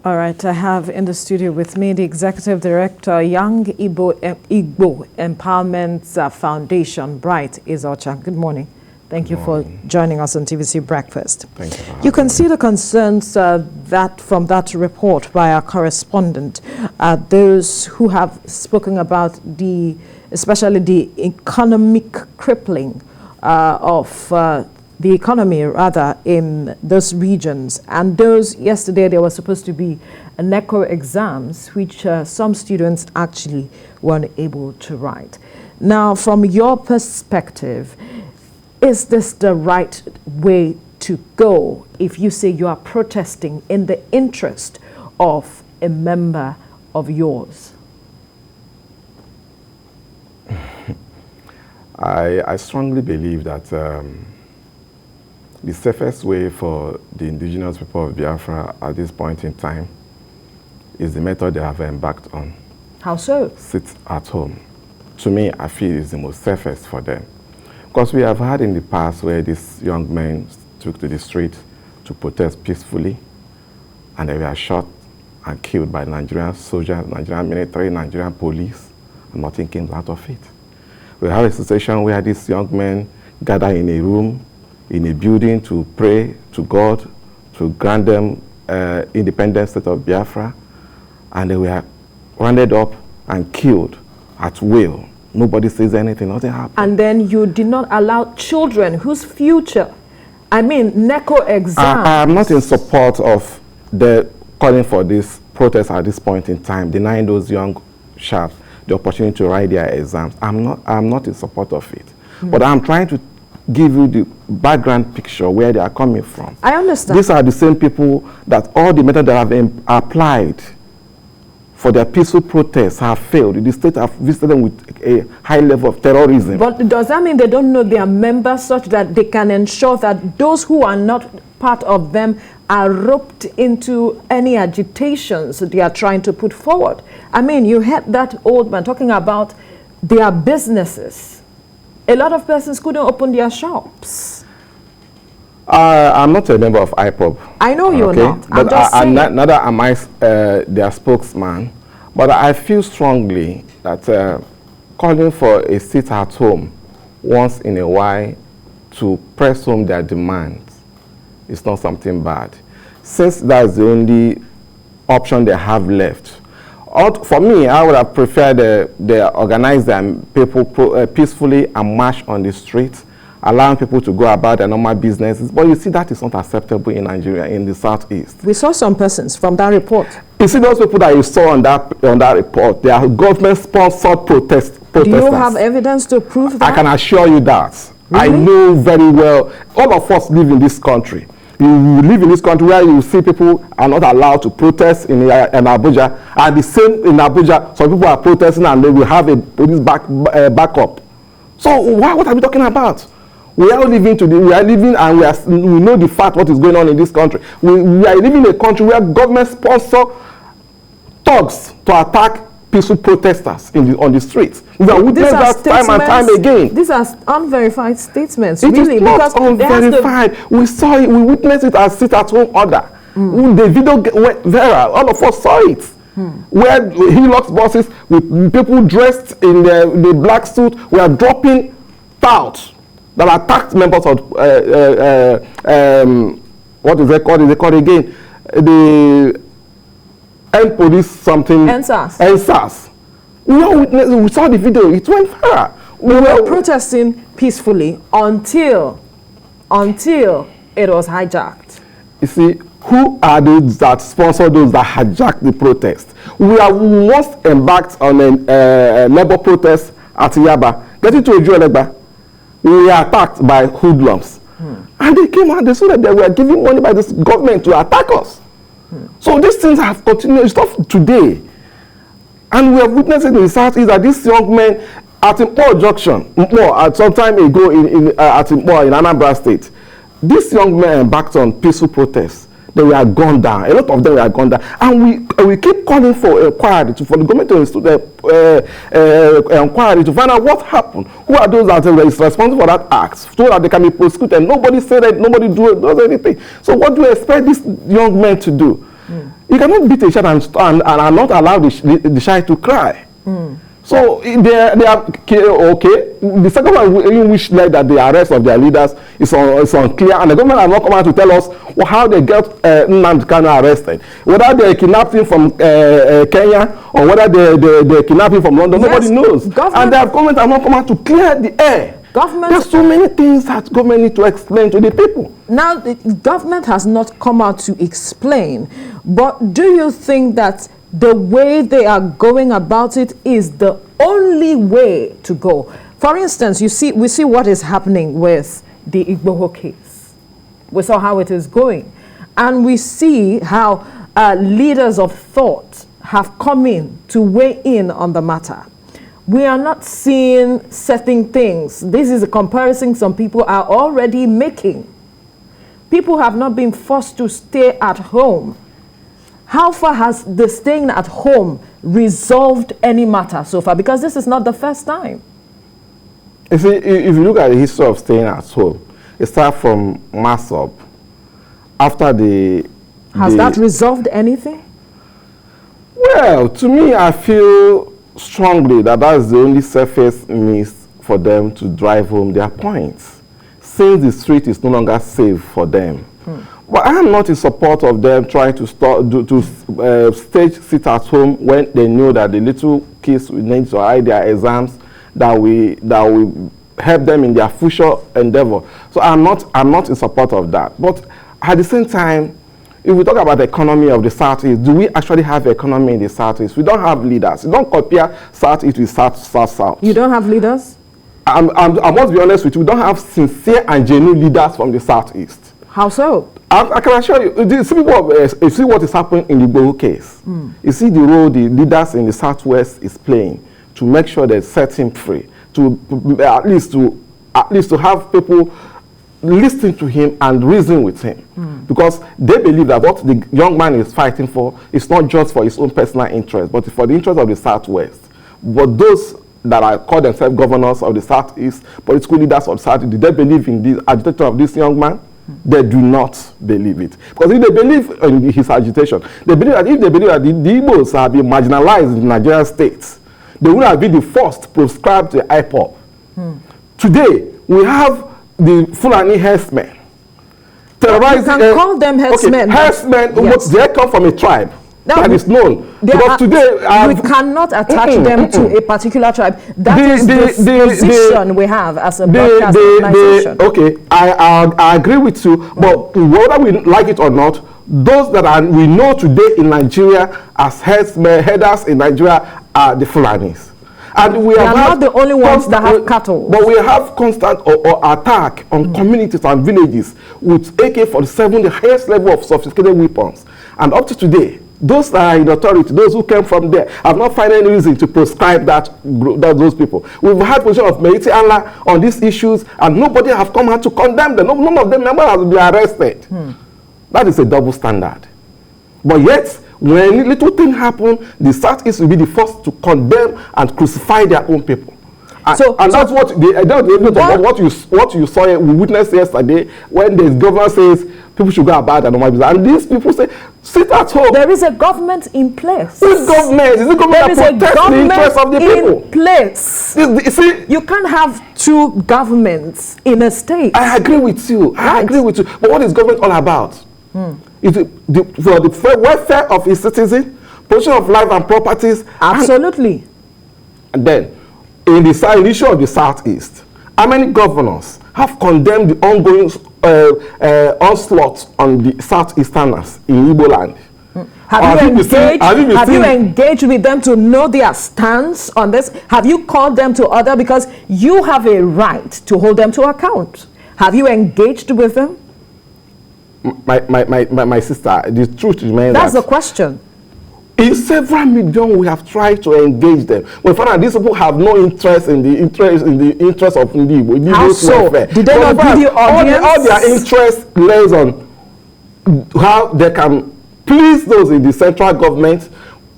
All right, I have in the studio with me the Executive Director, Young Igbo Empowerment Foundation, Bright Izocha. Good morning. Thank you for joining us on TVC Breakfast. Thank you. You can see the concerns that from that report by our correspondent, those who have spoken about especially the economic crippling of the economy rather in those regions. And those, yesterday there were supposed to be NECO exams, which some students actually weren't able to write. Now, from your perspective, is this the right way to go if you say you are protesting in the interest of a member of yours? I strongly believe that the safest way for the indigenous people of Biafra at this point in time is the method they have embarked on. How so? Sit at home. To me, I feel it's the most safest for them. Because we have had in the past where these young men took to the street to protest peacefully, and they were shot and killed by Nigerian soldiers, Nigerian military, Nigerian police, and nothing came out of it. We have a situation where these young men gather in a room, in a building to pray to God, to grant them independent state of Biafra, and they were rounded up and killed at will. Nobody says anything, nothing happened. And then you did not allow children whose future, I mean, NECO exams. I am not in support of the calling for this protest at this point in time, denying those young chaps the opportunity to write their exams. I'm not in support of it. But I'm trying to give you the background picture where they are coming from. I understand. These are the same people that all the methods that have been applied for their peaceful protests have failed. The state have visited them with a high level of terrorism. But does that mean they don't know their members such that they can ensure that those who are not part of them are roped into any agitations they are trying to put forward? I mean, you heard that old man talking about their businesses. A lot of persons couldn't open their shops. I'm not a member of IPOB. I know you're not. But neither am I their spokesman. But I feel strongly that calling for a sit at home once in a while to press home their demands is not something bad. Since that's the only option they have left. For me, I would have preferred they organize their people peacefully and march on the streets, allowing people to go about their normal businesses. But you see, that is not acceptable in Nigeria, in the southeast. We saw some persons from that report. You see, those people that you saw on that report, they are government-sponsored protesters. Do you have evidence to prove that? I can assure you that. Really? I know very well. All of us live in this country. You live in this country where you see people are not allowed to protest in Abuja, and the same in Abuja, some people are protesting and they will have a police backup. So what are we talking about? We are living and we know the fact what is going on in this country. We are living in a country where government sponsor thugs to attack peaceful protesters on the streets. We are witnessing that time and time again. These are unverified statements, it really. It is not unverified. We saw it, we witnessed it as sit-at-home order. The video went viral. All of us saw it. Where Hilux buses with people dressed in the black suit were dropping touts that attacked members of, what is it called? Is it called again? The police something. NSAS. We saw the video. It went viral. We were protesting peacefully until it was hijacked. You see, who are those that sponsor those that hijacked the protest? We are once embarked on a labor protest at Yaba. Getting to Ojuelegba, we were attacked by hoodlums. And they came out, they saw that they were given money by this government to attack us. So these things have continued. It's not today. And we have witnessed it in the southeast that these young men at Mpo Junction, some time ago at Mpo in Anambra State, these young men embarked on peaceful protests. They were gone down. A lot of them were gone down. And we keep calling for inquiry, for the government to inquiry to find out what happened. Who are those that are responsible for that act, so that they can be prosecuted. Nobody said that, nobody does anything. So what do you expect these young men to do? You cannot beat a child and not allow the child to cry. So they are okay. The second one in which led that the arrest of their leaders is unclear, and the government has not come out to tell us how they got Nnamdi Kanu arrested. Whether they kidnapped him from Kenya or whether they kidnapped him from London, nobody knows. And the government has not come out to clear the air. There's so many things that government need to explain to the people. Now, the government has not come out to explain, but do you think that the way they are going about it is the only way to go? For instance, we see what is happening with the Igboho case. We saw how it is going. And we see how leaders of thought have come in to weigh in on the matter. We are not seeing certain things. This is a comparison some people are already making. People have not been forced to stay at home. How far has the staying at home resolved any matter so far? Because this is not the first time. You see, if you look at the history of staying at home, it starts from Masop. After Has that resolved anything? Well, to me, I feel strongly that is the only surface means for them to drive home their points, since the street is no longer safe for them. But I am not in support of them trying to stage sit at home when they know that the little kids will need to hide their exams that will help them in their future endeavor. So I'm not in support of that. But at the same time, if we talk about the economy of the Southeast, do we actually have economy in the Southeast? We don't have leaders. You don't compare Southeast with South. You don't have leaders? I must be honest with you. We don't have sincere and genuine leaders from the Southeast. How so? I can assure you, you see what is happening in the Igboho case. You see the role the leaders in the Southwest is playing to make sure they set him free, to at least to have people listen to him and reason with him, because they believe that what the young man is fighting for is not just for his own personal interest, but for the interest of the Southwest. But those that call themselves governors of the Southeast, political leaders of the Southeast, do they believe in the agitation of this young man? They do not believe it. Because if they believe in his agitation, they believe that if they believe that the Igbos have been marginalized in the Nigerian states, they would have been the first proscribed to IPOB. Today, we have the Fulani herdsmen. You can call them herdsmen. Okay, herdsmen, yes. They come from a tribe. That is known. Because today, we cannot attach them to a particular tribe. That is the position we have as a broadcast organization. Okay, I agree with you, but whether we like it or not, those that we know today in Nigeria as headers in Nigeria are the Fulanis. And we are not the only ones that have cattle. But we have constant attack on communities and villages with AK-47, the highest level of sophisticated weapons. And up to today, those that are in authority, those who came from there, have not found any reason to proscribe those people. We've had position of Meiti Allah on these issues, and nobody have come out to condemn them. None of them has been arrested. That is a double standard. But yet, when any little thing happens, the Southeast will be the first to condemn and crucify their own people. And that's what what you saw, we witnessed yesterday when the governor says people should go about and normal business. And these people say, sit at home. There is a government in place. Which government? Is it government that protects the interests of the people? In place. See, you can't have two governments in a state. I agree with you. I agree with you. But what is government all about? Is it for the welfare of its citizens, protection of life and properties? Absolutely. And then, in the issue of the Southeast, how many governors have condemned the ongoing onslaught on the Southeasterners in Igbo land? Have you engaged with them to know their stance on this? Have you called them to order? Because you have a right to hold them to account. Have you engaged with them? My sister, the truth remains that's the question. In several million, we have tried to engage them. We found that these people have no interest in the interest of Igbo. How so? Did they not give you audience? All their interest lays on how they can please those in the central government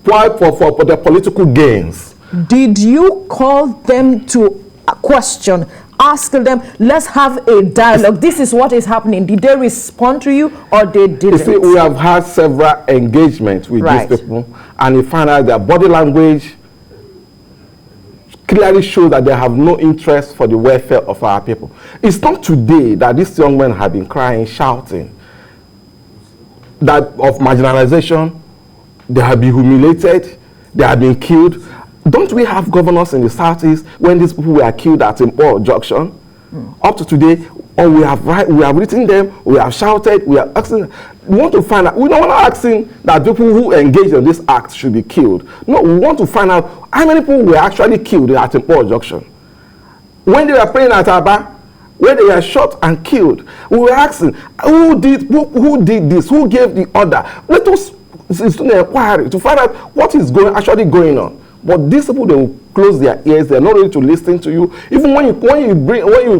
for their political gains. Did you call them to question ask them, let's have a dialogue. This is what is happening. Did they respond to you or they didn't? You see, we have had several engagements with these people, and we find out their body language clearly shows that they have no interest for the welfare of our people. It's not today that these young men have been crying, shouting, that of marginalization, they have been humiliated, they have been killed. Don't we have governors in the Southeast when these people were killed at Import Junction? Up to today, or we have written them, we have shouted, we are asking. We want to find out. We're not asking that people who engage in this act should be killed. No, we want to find out how many people were actually killed at Import Junction. When they were praying at Aba, when they were shot and killed, we were asking who did this, who gave the order. Let us do an inquiry to find out what is actually going on. But these people, they will close their ears. They're not ready to listen to you. Even when you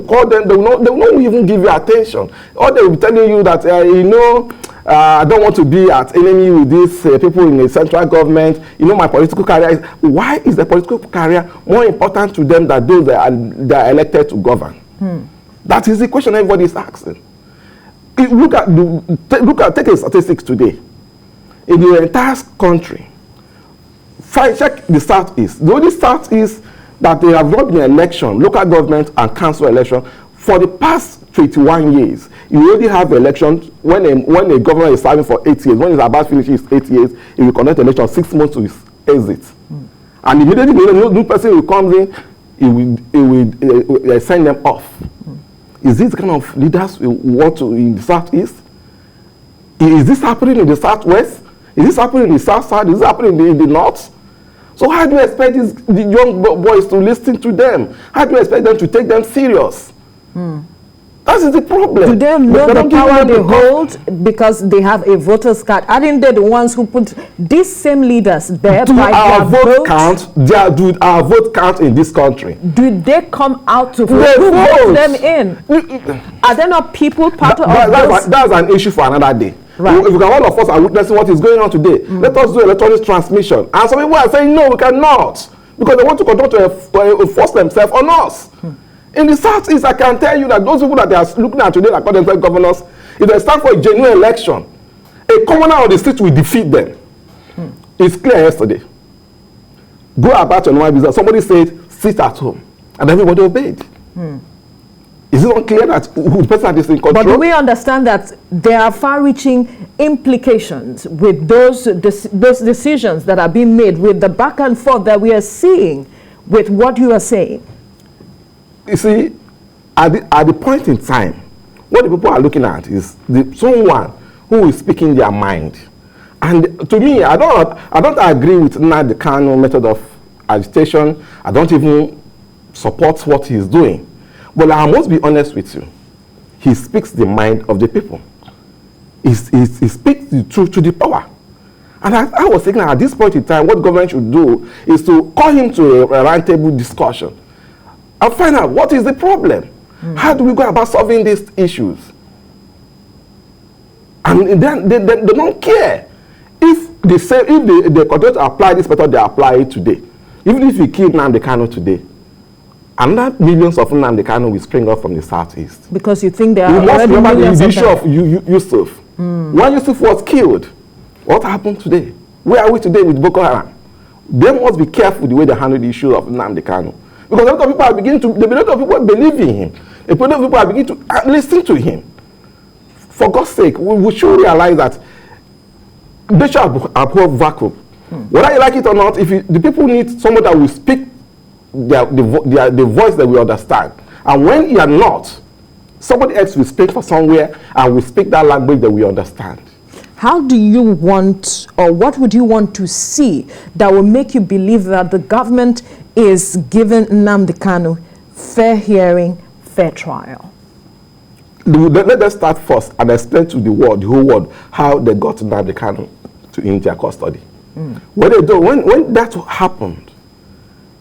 call them, they will not even give you attention. Or they will be telling you that I don't want to be at enemy with these people in the central government. My political career is. Why is the political career more important to them than those that are elected to govern? That is the question everybody is asking. Take a statistics today. In the entire country, check the Southeast. The only Southeast that they have not been election, local government and council election, for the past 21 years. You only have elections when a governor is serving for 8 years. When he's about finishing his 8 years, he will conduct election 6 months to his exit. And immediately the new person who comes in, he will send them off. Is this the kind of leaders we want to in the Southeast? Is this happening in the Southwest? Is this happening in the South Side? Is this happening in the North? So how do you expect the young boys to listen to them? How do you expect them to take them serious? That is the problem. Do they know the power they hold because they have a voter's card? Aren't they the ones who put these same leaders there by their vote? Do our vote count in this country? Do they come out to vote? Who votes them in? Are there not people part of this? That's an issue for another day. Right. If all of us are witnessing what is going on today, let us do electronic transmission. And some people are saying, no, we cannot. Because they want to continue to enforce themselves on us. In the Southeast, I can tell you that those people that they are looking at today that call themselves governors, if they stand for a genuine election, a commoner on the street will defeat them. It's clear yesterday. Go about your normal business. Somebody said, sit at home. And everybody obeyed. Is it not clear that the person that is in control? But do we understand that there are far-reaching implications with those decisions that are being made, with the back and forth that we are seeing with what you are saying? You see, at the point in time, what the people are looking at is someone who is speaking their mind. And to me, I don't agree with Nnamdi Kanu method of agitation. I don't even support what he's doing. But I must be honest with you. He speaks the mind of the people. He speaks the truth to the power. And I was thinking at this point in time, what government should do is to call him to a roundtable discussion and find out what is the problem. How do we go about solving these issues? And then they don't care. If they continue to apply this method, they apply it today. Even if you kill Nnamdi Kanu today, another millions of Nnamdi Kanu will spring up from the Southeast. Because you think there are already millions of them. You must remember the issue of Yusuf. When Yusuf was killed, what happened today? Where are we today with Boko Haram? They must be careful the way they handle the issue of Nnamdi Kanu. Because a lot of people are beginning to, a lot of people believe in him. A lot of people are beginning to listen to him. For God's sake, we should realize that they should uphold vacuum. Whether you like it or not, the people need someone that will speak the voice that we understand. And when you are not, somebody else will speak for somewhere and will speak that language that we understand. How do you want, or what would you want to see that will make you believe that the government is giving Nnamdi Kanu fair hearing, fair trial? Let us start first and explain to the whole world, how they got Nnamdi Kanu in their custody. When that happened,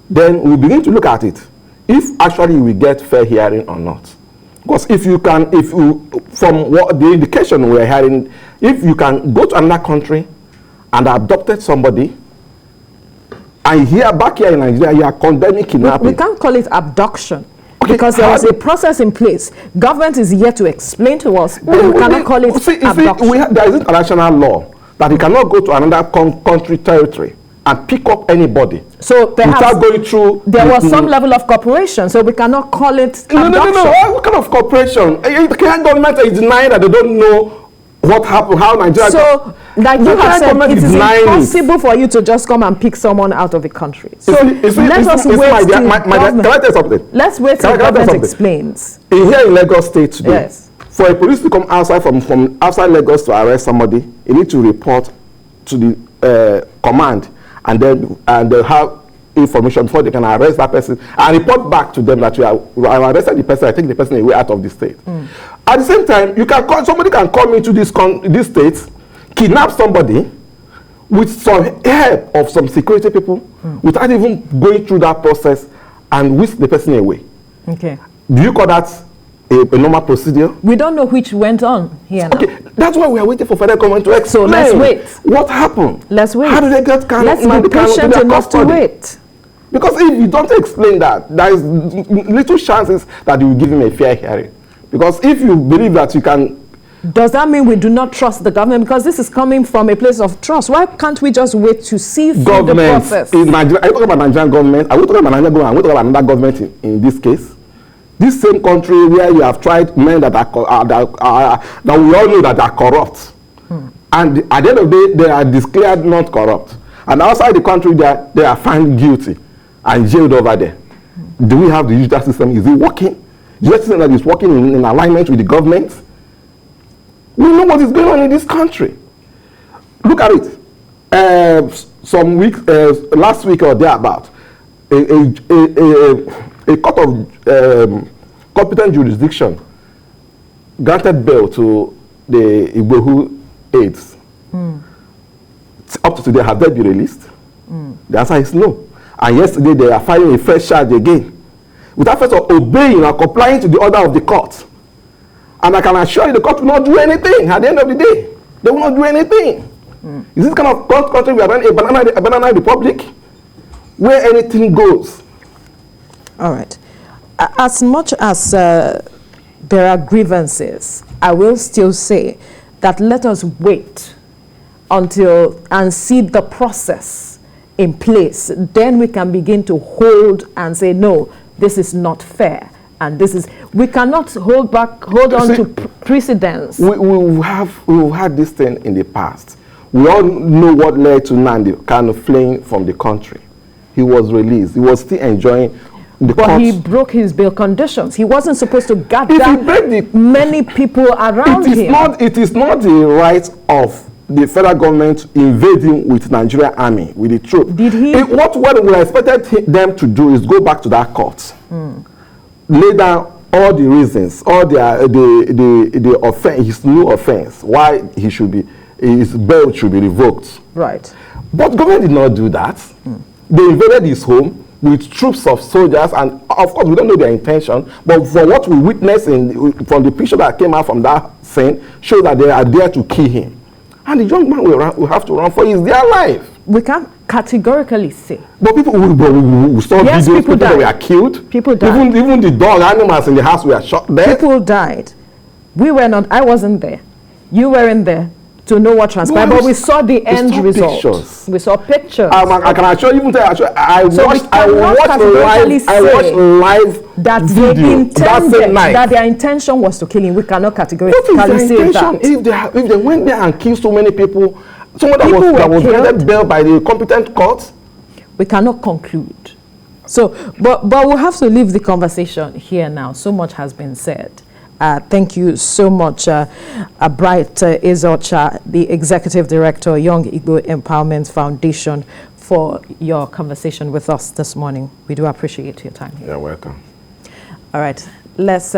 then we begin to look at it. If actually we get fair hearing or not. Because from what the indication we're hearing, if you can go to another country and adopted somebody, and here back here in Nigeria, you are condemning kidnapping. We can't call it abduction. Okay, because there was a process in place. Government is yet to explain to us. We cannot call it abduction. There is international law that you cannot go to another country territory and pick up anybody. So perhaps without going through. There was some level of cooperation, so we cannot call it abduction. No. What kind of cooperation? The Kenyan government is denying that they don't know what happened, how Nigeria. So, like you have said, it is impossible for you to just come and pick someone out of the country. So let us wait till can I tell you something? Let's wait till government explains. Here in Lagos State today, yes, for a police to come outside from outside Lagos to arrest somebody, you need to report to the command, and they have information before they can arrest that person and report back to them that I arrested the person, I take the person away out of the state. At the same time, somebody can call me to this state, kidnap somebody with some help of some security people without even going through that process and whisk the person away. Okay. Do you call that a normal procedure? We don't know which went on here now. Okay, that's why we are waiting for federal government to explain. So let's wait. What happened? Let's wait. How did they get Kanu? Let's be patient enough to wait. Because if you don't explain that, there is little chances that you will give him a fair hearing. Because if you believe that you can... Does that mean we do not trust the government? Because this is coming from a place of trust. Why can't we just wait to see through the process? In Nigeria, are you talking about Nigerian government? Are we talking about Nigerian government? Are we talking about another government in this case? This same country where you have tried men that we all know that are corrupt. And at the end of the day, they are declared not corrupt. And outside the country, they are found guilty and jailed over there. Do we have the judicial system? Is it working? The judicial system that is working in alignment with the government? We know what is going on in this country. Look at it. Some weeks, last week or thereabout, a court of competent jurisdiction granted bail to the Igbohu aides. Up to today, have they been released? The answer is no. And yesterday, they are filing a fresh charge again, without first of obeying or complying to the order of the court. And I can assure you, the court will not do anything at the end of the day. They will not do anything. Is this kind of country we are running a banana republic where anything goes? All right. As much as there are grievances, I will still say that let us wait until and see the process in place. Then we can begin to hold and say, no, this is not fair. And this is, we cannot hold on to precedents. We've had this thing in the past. We all know what led to Nnamdi Kanu fleeing from the country. He was released. He was still enjoying the But he broke his bail conditions. He wasn't supposed to gather many people around him. It is not the right of the federal government invading with Nigerian army, with the troops. Did he? What we expected them to do is go back to that court. Lay down all the reasons, all the offense, his new offense, why his bail should be revoked. Right. But government did not do that. They invaded his home with troops of soldiers, and of course we don't know their intention, but for what we witnessed from the picture that came out from that scene, shows that they are there to kill him. And the young man will have to run for his dear life. We can't categorically say. But people we saw videos, people that were killed. People died. Even the dog animals in the house were shot dead. People died. I wasn't there. You weren't there to know what transpired, but we saw the end result. Pictures. We saw pictures. I can assure you, I watched live that they intended, that their intention was to kill him. We cannot categorically say that. If they went there and killed so many people, someone that was granted bail by the competent court, we cannot conclude. So, but we'll have to leave the conversation here now. So much has been said. Thank you so much, Bright Ezocha, the Executive Director, Young Igbo Empowerment Foundation, for your conversation with us this morning. We do appreciate your time here. You're welcome. All right, let's